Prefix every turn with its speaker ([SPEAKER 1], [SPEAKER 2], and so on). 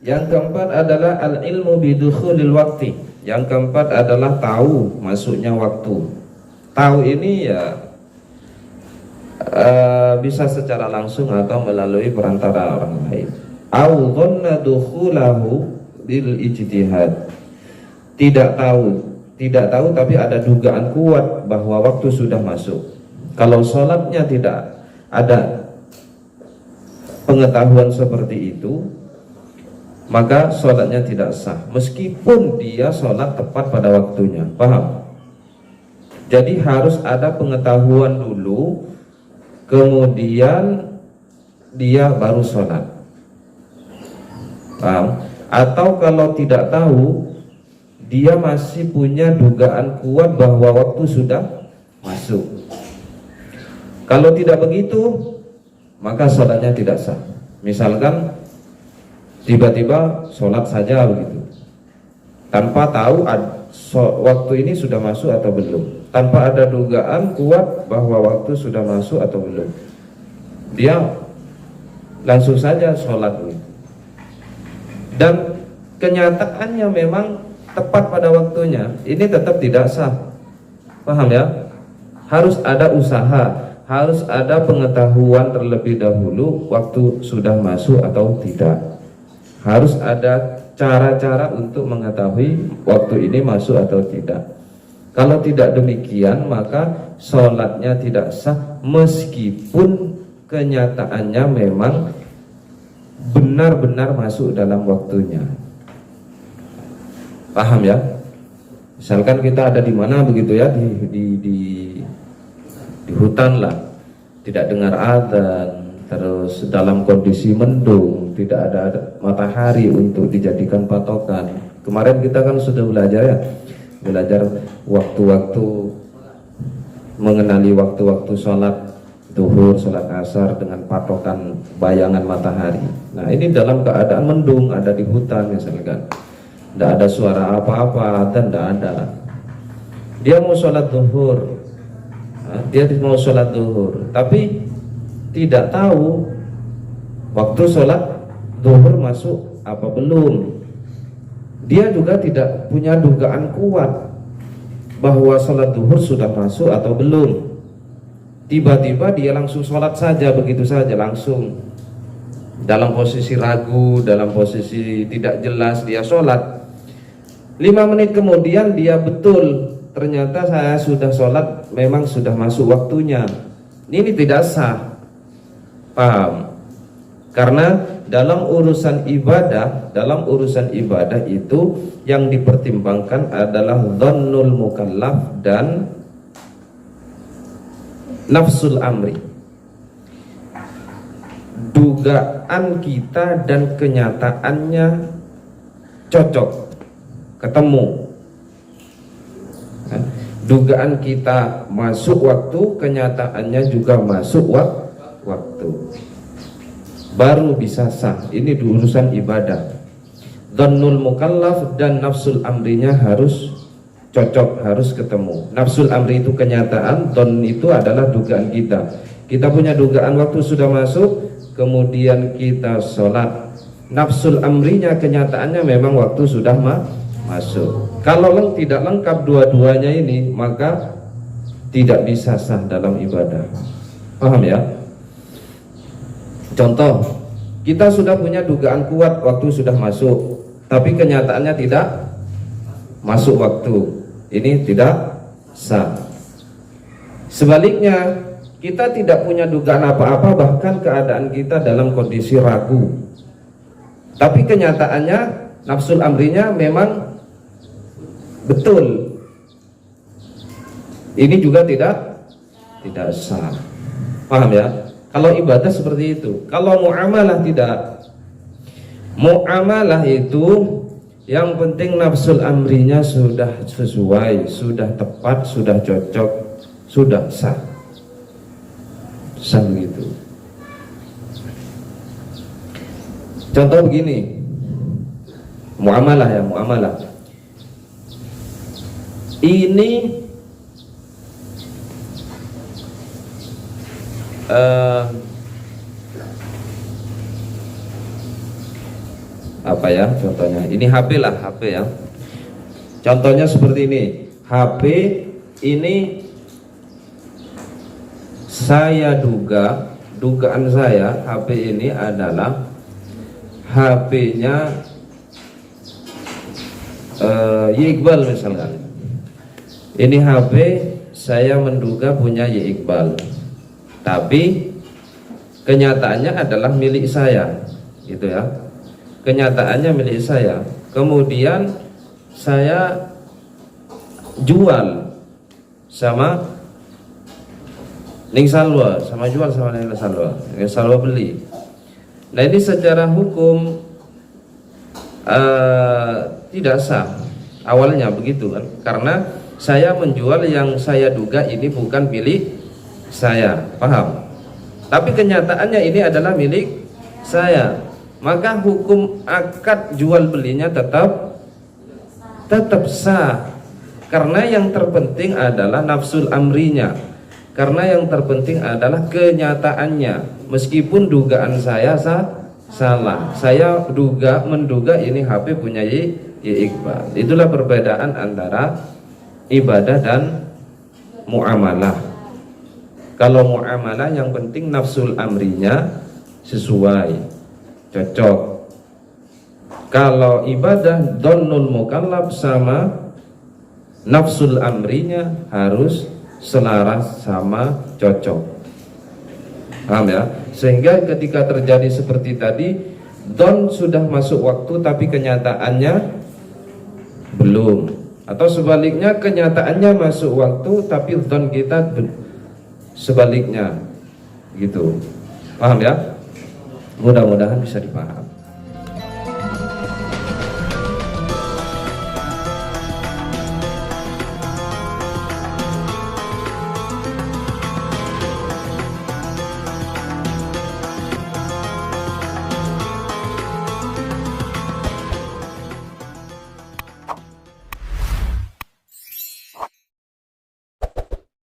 [SPEAKER 1] Yang keempat adalah al-ilmu bidukhulil waqti. Yang keempat adalah tahu masuknya waktu. Tahu ini ya bisa secara langsung atau melalui perantara orang lain. Au dhanna dukhulahu bil ijtihad. Tidak tahu tapi ada dugaan kuat bahwa waktu sudah masuk. Kalau sholatnya tidak ada pengetahuan seperti itu, maka sholatnya tidak sah meskipun dia sholat tepat pada waktunya. Paham? Jadi harus ada pengetahuan dulu, kemudian dia baru sholat. Paham? Atau kalau tidak tahu, dia masih punya dugaan kuat bahwa waktu sudah masuk. Kalau tidak begitu, maka sholatnya tidak sah. Misalkan tiba-tiba sholat saja begitu, tanpa tahu waktu ini sudah masuk atau belum, tanpa ada dugaan kuat bahwa waktu sudah masuk atau belum, dia langsung saja sholat begitu. Dan kenyataannya memang tepat pada waktunya, ini tetap tidak sah. Paham ya? Harus ada usaha, harus ada pengetahuan terlebih dahulu waktu sudah masuk atau tidak. Harus ada cara-cara untuk mengetahui waktu ini masuk atau tidak. Kalau tidak demikian, maka sholatnya tidak sah meskipun kenyataannya memang benar-benar masuk dalam waktunya. Paham ya? Misalkan kita ada di mana begitu ya, di hutan lah, tidak dengar adzan, terus dalam kondisi mendung, tidak ada matahari untuk dijadikan patokan. Kemarin kita kan sudah belajar waktu-waktu, mengenali waktu-waktu sholat zuhur, sholat asar dengan patokan bayangan matahari. Nah ini dalam keadaan mendung, ada di hutan misalkan, tidak ada suara apa-apa dan tidak ada. Dia mau sholat zuhur, tapi tidak tahu waktu sholat zuhur masuk apa belum. Dia juga tidak punya dugaan kuat bahwa sholat zuhur sudah masuk atau belum. Tiba-tiba dia langsung sholat saja, begitu saja langsung, dalam posisi ragu, dalam posisi tidak jelas dia sholat. 5 menit kemudian dia betul, ternyata saya sudah sholat, memang sudah masuk waktunya. Ini tidak sah. Paham? Karena dalam urusan ibadah itu yang dipertimbangkan adalah dhannul mukallaf dan nafsul amri. Dugaan kita dan kenyataannya cocok, ketemu. Dugaan kita masuk waktu, kenyataannya juga masuk waktu, baru bisa sah. Ini urusan ibadah. Dhannul mukallaf dan nafsul amrinya harus cocok, harus ketemu. Nafsul amri itu kenyataan, dhann itu adalah dugaan kita. Kita punya dugaan waktu sudah masuk, kemudian kita sholat. Nafsul amrinya kenyataannya memang waktu sudah masuk. Kalau tidak lengkap dua-duanya ini, maka tidak bisa sah dalam ibadah. Paham ya? Contoh, kita sudah punya dugaan kuat waktu sudah masuk, tapi kenyataannya tidak masuk waktu. Ini tidak sah. Sebaliknya, kita tidak punya dugaan apa-apa, bahkan keadaan kita dalam kondisi ragu, tapi kenyataannya nafsul amrinya memang betul. Ini juga tidak sah. Paham ya? Kalau ibadah seperti itu. Kalau muamalah tidak. Muamalah itu yang penting nafsul amrinya sudah sesuai, sudah tepat, sudah cocok, sudah sah. Sah begitu. Contoh begini. Muamalah ya, muamalah. Ini apa ya contohnya, ini HP lah, HP ya. Contohnya seperti ini, HP ini saya dugaan saya HP ini adalah HP-nya Y Iqbal misalkan. Ini HP saya menduga punya Y Iqbal, tapi kenyataannya adalah milik saya, gitu ya. Kenyataannya milik saya. Kemudian saya jual sama Ning Salwa, sama jual sama Ning Salwa. Ning Salwa beli. Nah ini secara hukum tidak sah. Awalnya begitu kan, karena saya menjual yang saya duga ini bukan milik saya, paham? Tapi kenyataannya ini adalah milik saya. Maka hukum akad jual belinya tetap sah. Karena yang terpenting adalah nafsul amrinya. Karena yang terpenting adalah kenyataannya. Meskipun dugaan saya salah. Saya menduga ini HP punya Y Iqbal. Itulah perbedaan antara ibadah dan muamalah. Kalau muamalah yang penting nafsul amrinya sesuai, cocok. Kalau ibadah dhannul mukallaf sama nafsul amrinya harus selaras sama cocok. Paham ya? Sehingga ketika terjadi seperti tadi, dhon sudah masuk waktu tapi kenyataannya belum, atau sebaliknya kenyataannya masuk waktu tapi dhon kita sebaliknya, gitu. Paham ya? Mudah-mudahan bisa dipahami.